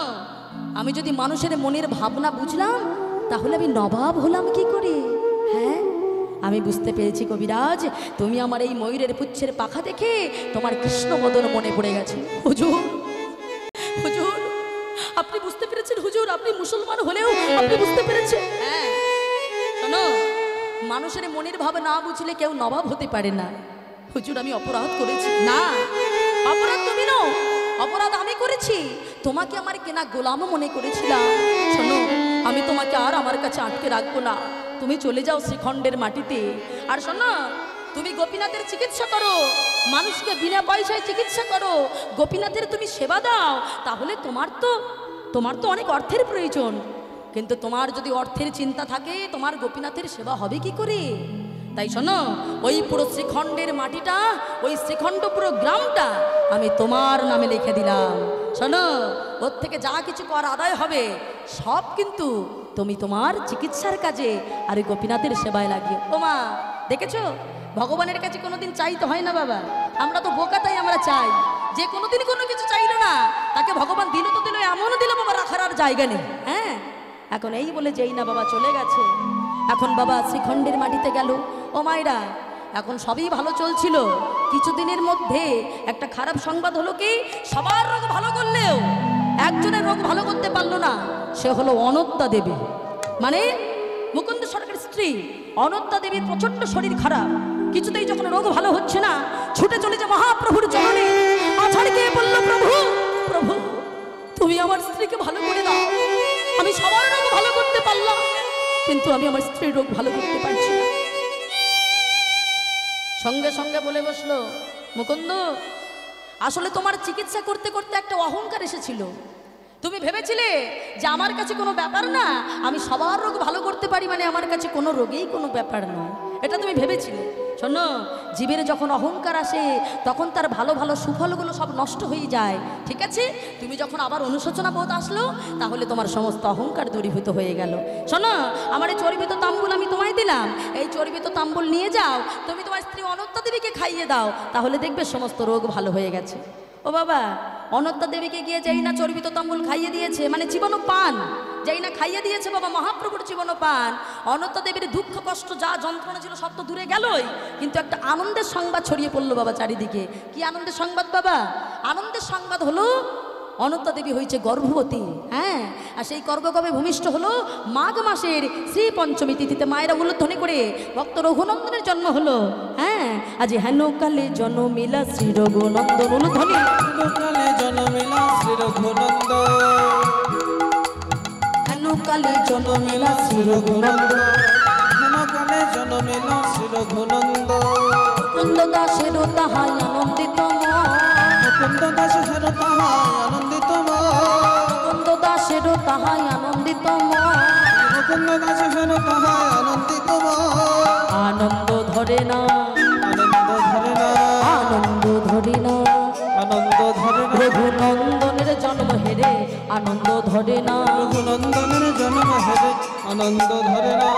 আমি যদি মানুষের মনের ভাবনা বুঝলাম তাহলে আমি নবাব হলাম কি করে? হ্যাঁ, আমি বুঝতে পেরেছি কবিরাজ, তুমি আমার এই ময়ূরের পুচ্ছের পাখা দেখে তোমার কৃষ্ণবদন মনে পড়ে গেছে। হুজুর, হুজুর, আপনি বুঝতে পেরেছেন হুজুর, আপনি মুসলমান হলেও আপনি বুঝতে পেরেছেন। হ্যাঁ, শোনো, মানুষের মনের ভাব না বুঝলে কেউ নবাব হতে পারে না। হুজুর, আমি অপরাধ করেছি। না, অপরাধ তুমি নও, অপরাধ আমি করেছি। তোমাকে আমার কেনা গোলামও মনে করেছিলাম। শোনো, আমি তোমাকে আর আমার কাছে আটকে রাখবো না, তুমি চলে যাও শ্রীখণ্ডের মাটিতে। আর শোনো, তুমি গোপীনাথের চিকিৎসা করো, মানুষকে বিনা পয়সায় চিকিৎসা করো, গোপীনাথের তুমি সেবা দাও। তাহলে তোমার তো অনেক অর্থের প্রয়োজন, কিন্তু তোমার যদি অর্থের চিন্তা থাকে তোমার গোপীনাথের সেবা হবে কি করে? তাই শোনো, ওই পুরো শ্রীখণ্ডের মাটিটা, ওই শ্রীখণ্ড পুরো গ্রামটা আমি তোমার নামে লিখে দিলাম। শোনো, ওর থেকে যা কিছু কর আদায় হবে সব কিন্তু তুমি তোমার চিকিৎসার কাজে আর ওই গোপীনাথের সেবায় লাগিয়ে। ও মা, দেখেছো, ভগবানের কাছে কোনোদিন চাইতে হয় না বাবা। আমরা তো বোকা, তাই আমরা চাই। যে কোনোদিন কোনো কিছু চাইলো না তাকে ভগবান দিল তো দিল, এমনও দিল বাবা রাখার আর জায়গা নেই। হ্যাঁ, এখন এই বলে যেই না বাবা চলে গেছে, এখন বাবা শ্রীখণ্ডের মাটিতে গেল। ও মায়েরা, এখন সবই ভালো চলছিল, কিছুদিনের মধ্যে একটা খারাপ সংবাদ হলো কি, সবার রোগ ভালো করলেও একজনের রোগ ভালো করতে পারলো না, সে হলো অনত্যা দেবী। মানে মুকুন্দ সরকারের স্ত্রী অনত্যা দেবীর প্রচন্ড শরীর খারাপ। কিছুতেই যখন রোগ ভালো হচ্ছে না, ছুটে চলেছে মহাপ্রভুর চরণে, আছাড় গিয়ে বলল, প্রভু, প্রভু, তুমি আমার স্ত্রীকে ভালো করে দাও। আমি সবার রোগ ভালো করতে পারলাম, কিন্তু আমি আমার স্ত্রীর রোগ ভালো করতে পারছি না। সঙ্গে সঙ্গে বলে বসলো, মুকুন্দ, আসলে তোমার চিকিৎসা করতে করতে একটা অহংকার এসেছিল। তুমি ভেবেছিলে যে আমার কাছে কোনো ব্যাপার না, আমি সবার রোগ ভালো করতে পারি, মানে আমার কাছে কোনো রোগেই কোনো ব্যাপার নয়, এটা তুমি ভেবেছিলে। শোনো, জীবের যখন অহংকার আসে তখন তার ভালো ভালো সুফলগুলো সব নষ্ট হয়ে যায়। ঠিক আছে, তুমি যখন আবার অনুশোচনা বোধ আসলো তাহলে তোমার সমস্ত অহংকার দূরীভূত হয়ে গেল। শোনো, আমার এই চর্বিত তাম্বুল আমি তোমায় দিলাম, এই চর্বিত তাম্বুল নিয়ে যাও, তুমি তোমার স্ত্রী অনত্যা দেবীকে খাইয়ে দাও, তাহলে দেখবে সমস্ত রোগ ভালো হয়ে গেছে। ও বাবা, অনত্যা দেবীকে গিয়ে যেই না চর্বিত তাম্বুল খাইয়ে দিয়েছে, মানে জীবন পান যেই না খাইয়ে দিয়েছে বাবা, মহাপ্রভুর জীবন পান, অনত্যা দেবীর দুঃখ কষ্ট যা যন্ত্রণা ছিল সব তো দূরে গেলই, কিন্তু একটা আনন্দের সংবাদ ছড়িয়ে পড়লো বাবা চারিদিকে। কি আনন্দের সংবাদ বাবা? আনন্দের সংবাদ হলো অনত্যা দেবী হয়েছে গর্ভবতী। হ্যাঁ, আর সেই গর্ভ কবে ভূমিষ্ঠ হলো? মাঘ মাসের শ্রী পঞ্চমী তিথিতে মায়েরা উল্লোধ্বনি করে ভক্ত রঘুনন্দনের জন্ম হলো। হ্যাঁ, আজ হেন কালে জন্মিলা শ্রী রঘুনন্দন, উল্লোধ্বনি কালে জন্মিলা শ্রী রঘুনন্দন, হেন কালে জন্মিলা শ্রী রঘুনন্দন, হেন কালে জন্মিলা শ্রী রঘুনন্দন, মুকুন্দ দাসের তাহাই আনন্দিত মন, মুকুন্দ দাস হেন তাহাই আনন্দিত মন, মুকুন্দ দাসের তাহাই আনন্দিত মন, মুকুন্দ দাস হেন তাহাই আনন্দিত মন, আনন্দ ধরে না, আনন্দ ধরে না, আনন্দ ধরে না, আনন্দ ধরে না, রঘুনন্দনের জন্ম হেরে আনন্দ ধরে না। রঘুনন্দনের জন্ম হেরে আনন্দ ধরে না।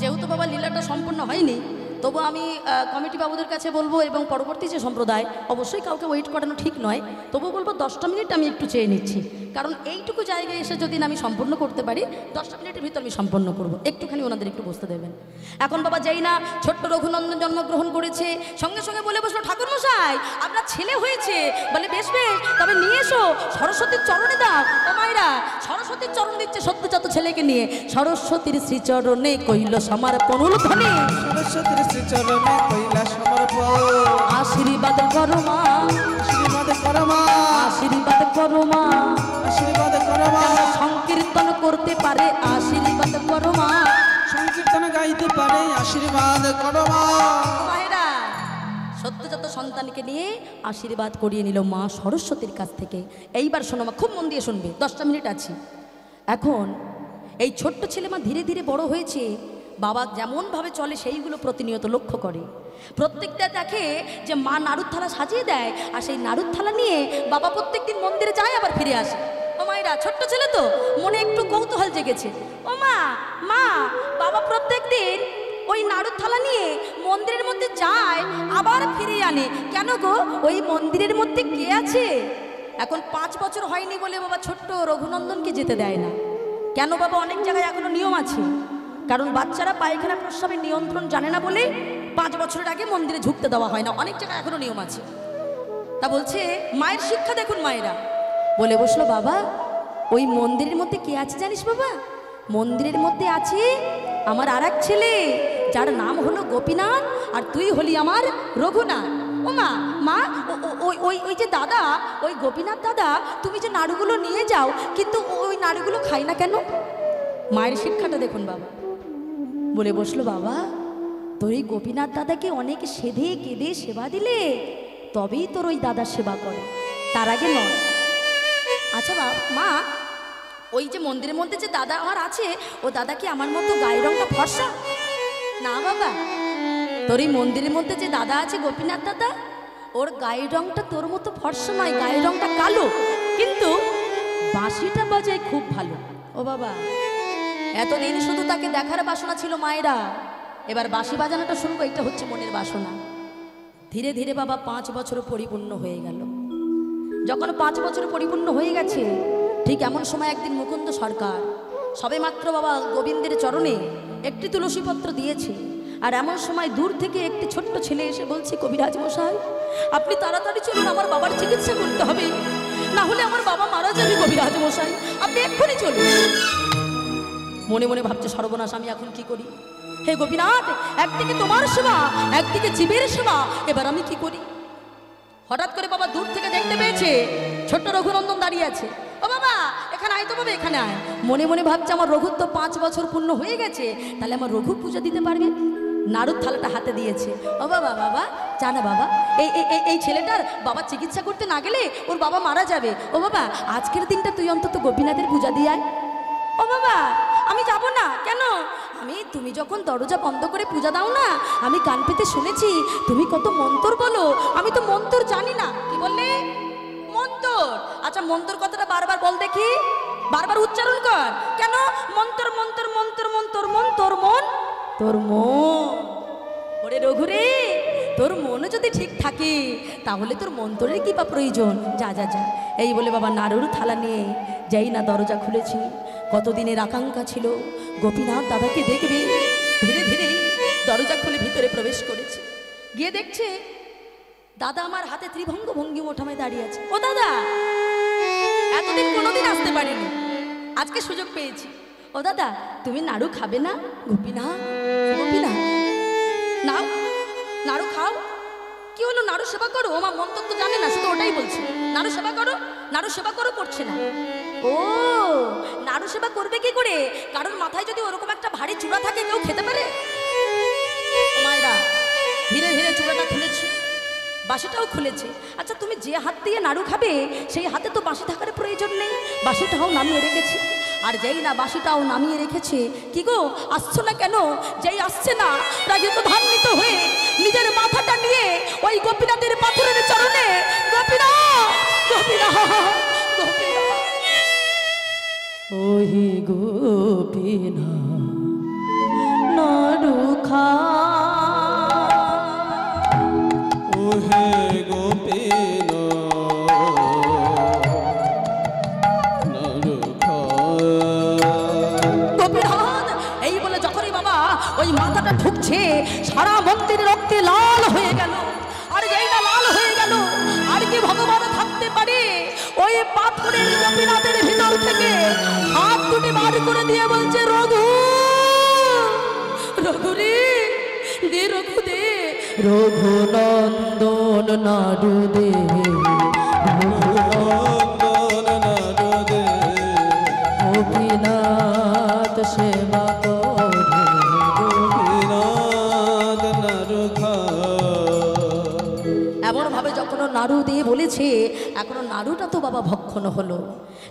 যেহেতু বাবা লীলাটা সম্পূর্ণ হয়নি, তবু আমি কমিটি বাবুদের কাছে বলবো, এবং পরবর্তী যে সম্প্রদায়, অবশ্যই কাউকে ওয়েট করানো ঠিক নয়, তবু বলবো 10টা মিনিট আমি একটু চেয়ে নিচ্ছি, কারণ এইটুকু জায়গায় এসে যদি না আমি সম্পূর্ণ করতে পারি 10টা মিনিটের ভিতর আমি সম্পন্ন করব, একটুখানি ওনাদের একটু বসতে দেবেন। এখন বাবা যেই না ছোট্ট রঘুনন্দন জন্মগ্রহণ করেছে, সঙ্গে সঙ্গে বলে বসলো, ঠাকুর মশাই আপনার ছেলে হয়েছে। বলে বেশ বেশ, তবে নিয়ে এসো, সরস্বতীর চরণে দাও। ও মায়েরা, সরস্বতীর চরণ দিচ্ছে সদ্যজাত ছেলেকে নিয়ে, সরস্বতীর শ্রীচরণে কইল সমর্পণ, উল্লোধ্বনি সরস্বতীর শ্রীচরণে কইলা সমর্পণ, আশীর্বাদ করো মা, আশীর্বাদ করো মা, আশীর্বাদ করো মা, আশীর্বাদ করো মা, সংকীর্তন করতে পারে, আশীর্বাদ করো মা, সংকীর্তন গাইতে পারে, আশীর্বাদ করো মা। মায়েরা সদ্যজাত সন্তানকে নিয়ে আশীর্বাদ করিয়ে নিল মা সরস্বতীর কাছ থেকে। এইবার শোনো মা, খুব মন দিয়ে শুনবে, 10টা মিনিট আছে। এখন এই ছোট্ট ছেলে মা ধীরে ধীরে বড় হয়েছে, বাবা যেমনভাবে চলে সেইগুলো প্রতিনিয়ত লক্ষ্য করে। প্রত্যেকটা দেখে যে মা নাড়ুর থালা সাজিয়ে দেয়, আর সেই নাড়ুর থালা নিয়ে বাবা প্রত্যেকদিন মন্দিরে যায় আবার ফিরে আসে। ও মায়েরা, মায়েরা ছোট্ট ছেলে তো মনে একটু কৌতূহল জেগেছে। ও মা, মা, বাবা প্রত্যেকদিন ওই নাড়ুর থালা নিয়ে মন্দিরের মধ্যে যায় আবার ফিরে আনে, কেন গো ওই মন্দিরের মধ্যে কে আছে? এখন 5 বছর হয়নি বলে বাবা ছোট্ট রঘুনন্দনকে যেতে দেয় না। কেন বাবা? অনেক জায়গায় এখনো নিয়ম আছে, কারণ বাচ্চারা পায়খানা প্রস্রাবের নিয়ন্ত্রণ জানে না বলে 5 বছরের আগে মন্দিরে ঢুকতে দেওয়া হয় না। অনেক জায়গায় এখনো নিয়ম আছে। তা বলছে মায়ের শিক্ষা দেখুন, মায়েরা বলে বসলো, বাবা ওই মন্দিরের মধ্যে কে আছে জানিস বাবা? মন্দিরের মধ্যে আছে আমার আর এক ছেলে, যার নাম হলো গোপীনাথ, আর তুই হলি আমার রঘুনাথ। ও মা, মা, ওই ওই ওই যে দাদা, ওই গোপীনাথ দাদা, তুমি যে নাড়ুগুলো নিয়ে যাও, কিন্তু ওই নাড়ুগুলো খাই না কেন? মায়ের শিক্ষাটা দেখুন বাবা। বলে বসলো, বাবা তোর এই গোপীনাথ দাদাকে অনেক সেধে কেঁদে সেবা দিলে তবেই তোর ওই দাদার সেবা করে, তার আগে নয়। আচ্ছা মা, ওই যে মন্দিরের মধ্যে যে দাদা আমার আছে, ও দাদা কি আমার মতো গায়ের রংটা ফর্সা? না বাবা, তোর এই মন্দিরের মধ্যে যে দাদা আছে গোপীনাথ দাদা, ওর গায়ের রংটা তোর মতো ফর্সা নয়, গায়ের রংটা কালো, কিন্তু বাঁশিটা বাজায় খুব ভালো। ও বাবা, এতদিন শুধু তাকে দেখার বাসনা ছিল মায়েরা, এবার বাঁশি বাজানোটা শুনবো, এটা হচ্ছে মনের বাসনা। ধীরে ধীরে বাবা 5 বছর পরিপূর্ণ হয়ে গেল। যখন 5 বছর পরিপূর্ণ হয়ে গেছে, ঠিক এমন সময় একদিন মুকুন্দ সরকার সবেমাত্র বাবা গোবিন্দের চরণে একটি তুলসীপত্র দিয়েছে, আর এমন সময় দূর থেকে একটি ছোট্ট ছেলে এসে বলছে, কবিরাজ মশাই আপনি তাড়াতাড়ি চলুন, আমার বাবার চিকিৎসা করতে হবে, না হলে আমার বাবা মারা যাবে। কবিরাজ মশাই আপনি এক্ষুনি চলুন। মনে মনে ভাবছে, সর্বনাশ, আমি এখন কি করি? হে গোপীনাথ, একদিকে তোমার সেবা, একদিকে জীবের সেবা, এবার আমি কি করি? হঠাৎ করে বাবা দূর থেকে দেখতে পেয়েছে ছোট্ট রঘুনন্দন দাঁড়িয়ে আছে। ও বাবা এখানে আয় তো বাবা, এখানে আয়। মনে মনে ভাবছে, আমার রঘুর তো 5 বছর পূর্ণ হয়ে গেছে, তাহলে আমার রঘু পূজা দিতে পারবে। নাড়ুর থালাটা হাতে দিয়েছে। ও বাবা, বাবা জানা বাবা, এই ছেলেটার বাবা চিকিৎসা করতে না গেলে ওর বাবা মারা যাবে। ও বাবা আজকের দিনটা তুই অন্তত গোপীনাথের পূজা দিয়ে আয়। ও বাবা আমি যাব না। কেন? তুমি যখন দরজা বন্ধ করে পূজা দাও না, আমি কান পেতে শুনেছি তুমি কত মন্তর বলো। আমি তো মন্তর জানি না। কি বললে? মন্তর? আচ্ছা মন্তর কথাটা বারবার বল দেখি, বারবার উচ্চারণ কর। কেন? মন্তর মন্তর মন্তর মন্তর মন, তোর মন, তোর মন। ওরে রঘু রে, তোর মনও যদি ঠিক থাকে তাহলে তোর মন্তরের কি বা প্রয়োজন? যা যা যা। এই বলে বাবা নাড়ুর থালা নিয়ে যাই না দরজা খুলেছি। কতদিনের আকাঙ্ক্ষা ছিল গোপীনাথ দাদাকে দেখবে। ধীরে ধীরে দরজা খুলে ভিতরে প্রবেশ করেছে। গিয়ে দেখছে দাদা আমার হাতে ত্রিভঙ্গ ভঙ্গি ওঠামে দাঁড়িয়ে আছে। ও দাদা, এতদিন কোনোদিন আসতে পারিনি, আজকে সুযোগ পেয়েছি। ও দাদা তুমি নাড়ু খাবে না? গোপীনাথ, গোপীনাথ নাও, নাড়ু খাও। কি হলো? নাড়ু সেবা করো। ও মা মন্তর তো জানে না, শুধু ওটাই বলছে নাড়ু সেবা করো, নাড়ু সেবা করো, করছে না। ও নাড়ু সেবা করবে কি করে? কারণ মাথায় যদি ওরকম একটা ভারী চূড়া থাকে কেউ খেতে পারে? মায়েরা ধীরে ধীরে চূড়াটা খুলেছে, বাঁশিটাও খুলেছে। আচ্ছা তুমি যে হাত দিয়ে নাড়ু খাবে সেই হাতে তো বাঁশি থাকার প্রয়োজন নেই, বাঁশিটাও নামিয়ে রেখেছে। আর যেই না বাঁশিটাও নামিয়ে রেখেছে, কি গো আসছো না কেন? যেই আসছে না রাগে তো ধান্বিত হয়ে নিজের মাথাটা নিয়ে ওই গোপীনাথের পাথরের চরণে, গোপীনাথ, গোপীনাথ, গোপীনাথ, ওহি গোপীনাথ নাড়ু খা, ওহে গোপীনাথ নাড়ু খা। গোপীনাথ এই বলে যখনই বাবা ওই মাথাটা ঢুকছে, সারা মন্দির রক্তে লাল হয়ে গেল। আর যেই না লাল হয়ে গেল, আর কি ভগবান থাকতে পারে? ওই পাথরের গোপীনাথের ভিতর থেকে হাত দুটি বার করে দিয়ে বলছে, রঘু, রঘু রে, দে রঘু দে, রঘুনন্দন নাড়ু দে, রঘুনন্দন নাড়ু দে, গোপীনাথ সেবা করে, গোপীনাথ নাড়ু খা। এমন ভাবে যখন নাড়ু দিয়ে বলেছে, এখনো নাড়ুটা তো বাবা ভক্ষণ হলো।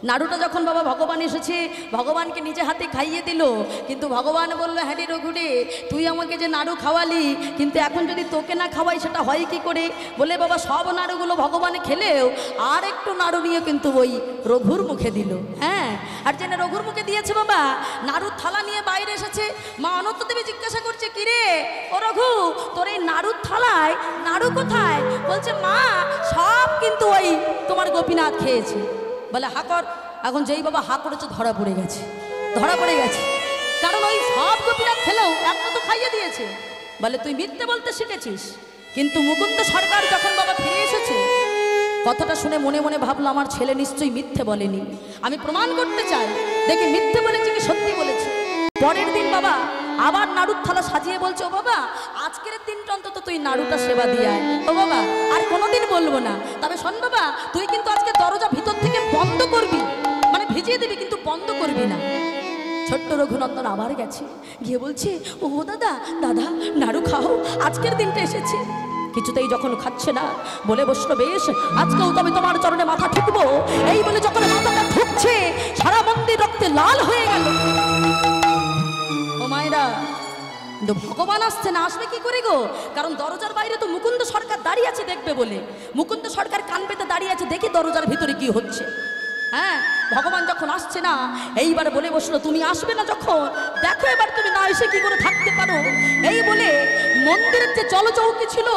নাড়ুটা যখন বাবা ভগবান এসেছে ভগবানকে নিজে হাতে খাইয়ে দিল, কিন্তু ভগবান বলল, হ্যাঁ রে রঘুরে, তুই আমাকে যে নাড়ু খাওয়ালি, কিন্তু এখন যদি তোকে না খাওয়াই সেটা হয় কি করে? বলে বাবা সব নাড়ুগুলো ভগবান খেলেও আর একটু নাড়ু নিয়ে কিন্তু ওই রঘুর মুখে দিল। হ্যাঁ, আর যেন রঘুর মুখে দিয়েছে বাবা, নাড়ুর থালা নিয়ে বাইরে এসেছে। মা অনন্ত দেবী জিজ্ঞাসা করছে, কিরে ও রঘু, তোর এই নাড়ুর থালায় নাড়ু কোথায়? বলছে, মা সব কিন্তু ওই তোমার গোপীনাথ খেয়েছে। বলে, হাকর। এখন যেই বাবা হা করেছে ধরা পড়ে গেছে, ধরা পড়ে গেছে, কারণ ওই সব গোপীনাথ খেলেও একটা তো খাইয়ে দিয়েছে। বলে, তুই মিথ্যে বলতে শিখেছিস। কিন্তু মুকুন্দ সরকার যখন বাবা ফিরে এসেছে, কথাটা শুনে মনে মনে ভাবলো, আমার ছেলে নিশ্চয়ই মিথ্যে বলেনি, আমি প্রমাণ করতে চাই, দেখি মিথ্যে বলেছে কি সত্যি বলেছে। পরের দিন বাবা আবার নাড়ুর থালা সাজিয়ে বলছে, ও বাবা আজকের দিনটা অন্তত তুই নাড়ুটা সেবা দিয়ে আয়। ও বাবা আর কোনোদিন বলবো না, তবে শোন বাবা, তুই কিন্তু আজকে দরজা ভিতর থেকে বন্ধ করবি, মানে ভিজিয়ে দিবি, কিন্তু বন্ধ করবি না। ছোট্ট রঘুনন্দন আবার গেছে, গিয়ে বলছে, ও দাদা দাদা নাড়ু খাও, আজকের দিনটা এসেছে। কিছুতেই যখন খাচ্ছে না, বলে বসলো, বেশ আজকেও তবে তোমার চরণে মাথা ঠুকবো। এই বলে যখন মাথাটা ঠুকছে, সারা মন্দির রক্তে লাল হয়ে গেল। ও মায়েরা, কিন্তু ভগবান আসছে না, আসবে কি করে গো? কারণ দরজার বাইরে তো মুকুন্দ সরকার দাঁড়িয়ে আছে দেখবে বলে। মুকুন্দ সরকার কান পেতে দাঁড়িয়ে আছে, দেখি দরজার ভিতরে কি হচ্ছে। হ্যাঁ, ভগবান যখন আসছে না, এইবার বলে বসলো, তুমি আসবে না যখন, দেখো এবার তুমি না এসে কি করে থাকতে পারো। এই বলে মন্দিরের যে জলচৌকি ছিল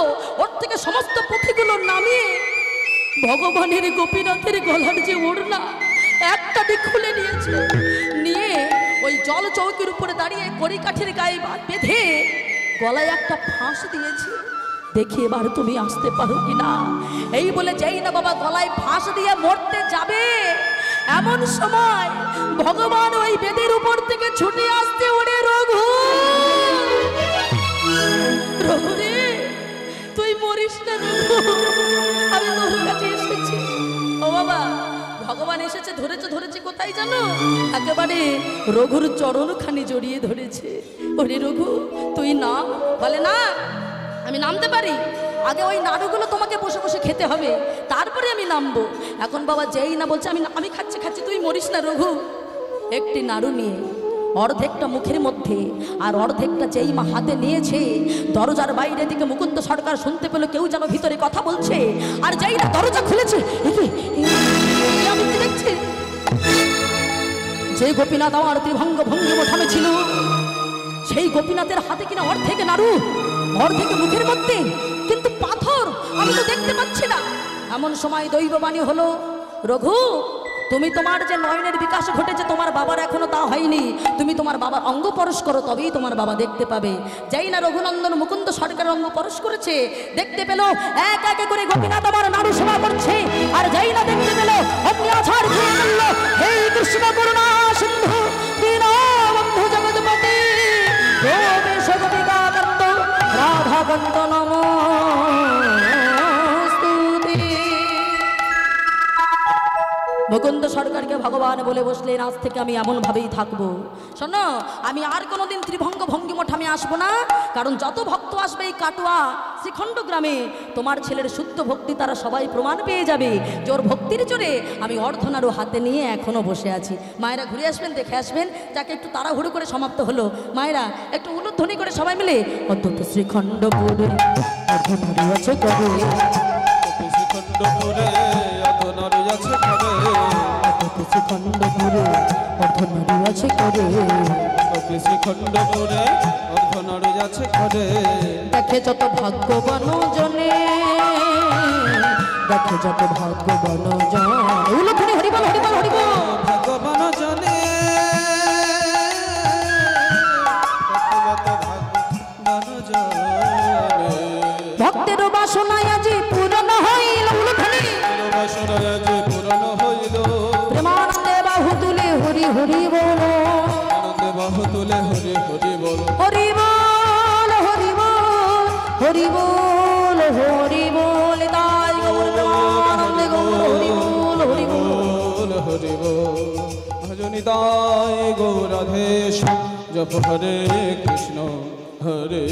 ওর থেকে সমস্ত পুঁথিগুলো নামিয়ে ভগবানের গোপীনাথের গলার যে ওড়না একটা দিক খুলে নিয়েছে, নিয়ে ওই জল চৌকির উপরে দাঁড়িয়ে কড়িকাঠির গায়ে বেঁধে গলায় একটা ফাঁস দিয়েছে, দেখি এবার তুমি আসতে পারো কিনা। এই বলে যেই না বাবা গলায় ফাঁস দিয়ে মরতে যাবে, এমন সময় ভগবান ওই বেদের উপর থেকে ছুটে আসতে, ওরে রঘু, রঘু রে তুই মরিস না রঘু, আমি তোর কাছে এসেছি। ও বাবা ভগবান এসেছে, ধরেছে, ধরেছে কোথায় জানো? একেবারে রঘুর চরণখানি জড়িয়ে ধরেছে। ওরে রঘু তুই নাম। বলে, না আমি নামতে পারি, আগে ওই নাড়ুগুলো তোমাকে বসে বসে খেতে হবে, তারপরে আমি নামবো। এখন বাবা যেই না বলছে, আমি খাচ্ছি খাচ্ছি, তুই মরিস না রঘু। একটি নাড়ু নিয়ে অর্ধেকটা মুখের মধ্যে আর অর্ধেকটা যেই মা হাতে নিয়েছে, দরজার বাইরে থেকে মুকুন্দ সরকার শুনতে পেল কেউ যেন ভিতরে কথা বলছে। আর যেই না দরজা খুলেছে, আমি কি দেখছি, যে গোপীনাথ আমার ত্রিভঙ্গ ভঙ্গিম থামেছিল, সেই গোপীনাথের হাতে কিনা অর্ধেক নাড়ু, অর্ধেক মুখের মধ্যে, কিন্তু পাথর আমি তো দেখতে পাচ্ছি না। এমন সময় দৈববাণী হলো, রঘু তুমি তোমার যে নয়নের বিকাশ ঘটেছে, তোমার বাবার এখনো তা হয়নি, তুমি তোমার বাবার অঙ্গ পরশ করো, তবেই তোমার বাবা দেখতে পাবে। যেই না রঘুনন্দন মুকুন্দ সরকার অঙ্গ পরশ করেছে, দেখতে পেল এক এক করে গোপীনাথ আমার নাড়ু সেবা করছে। আর যেই না দেখতে পেল অগ্নি আছাড় খেয়ে ফেলল, হে কৃষ্ণ করুণা সিন্ধু দীনবন্ধু জগৎপতি গোপেশ গোপিকাকান্ত রাধাকান্ত নমস্তুতে। মুকুন্দ সরকারকে ভগবান বলে বসলেন, আজ থেকে আমি এমন ভাবেই থাকবো। শোনো, আমি আর কোনোদিন ত্রিভঙ্গ ভঙ্গিমঠ আমি আসবো না, কারণ যত ভক্ত আসবে এই কাটোয়া শ্রীখণ্ড গ্রামে, তোমার ছেলের শুদ্ধ ভক্তি তারা সবাই প্রমাণ পেয়ে যাবে। জোর ভক্তির জোরে আমি অর্ধনাড়ু হাতে নিয়ে এখনো বসে আছি। মায়েরা ঘুরে আসবেন, দেখে আসবেন। যাকে একটু তাড়াহুড়ো করে সমাপ্ত হলো, মায়েরা একটু উলুধ্বনি করে সবাই মিলে, অদ্ভুত শ্রীখণ্ডপুরে অর্ধনাড়ু আছে কবে, শ্রীখণ্ডপুরে অর্ধনাড়ু আছে কবে, শ্রীখণ্ডপুরে অর্ধনাড়ু আছে কবে, শ্রীখণ্ডপুরে অর্ধনাড়ু আছে কবে। দেখে যত ভাগ্যবান জনে, দেখে যত ভাগ্যবান জন, উলুধ্বনি হরিবল হরিবল হরিবল। ভগবান জনে, ভক্তের বাসনায় আজি পূরণ হইল, উলুধ্বনি বাসনায় আজি পূরণ হইল, প্রেমানন্দে বাহু তুলে হরি হরি বল, আনন্দে বাহু তুলে হরি হরি বল, হরি বল হরি বল হরি বল হরি বল, তাই গৌর প্রেমানন্দে গৌর হরি বল হরি বল হরি বল। ভজনি তাই গৌরাধেশ, জপ হরে কৃষ্ণ হরে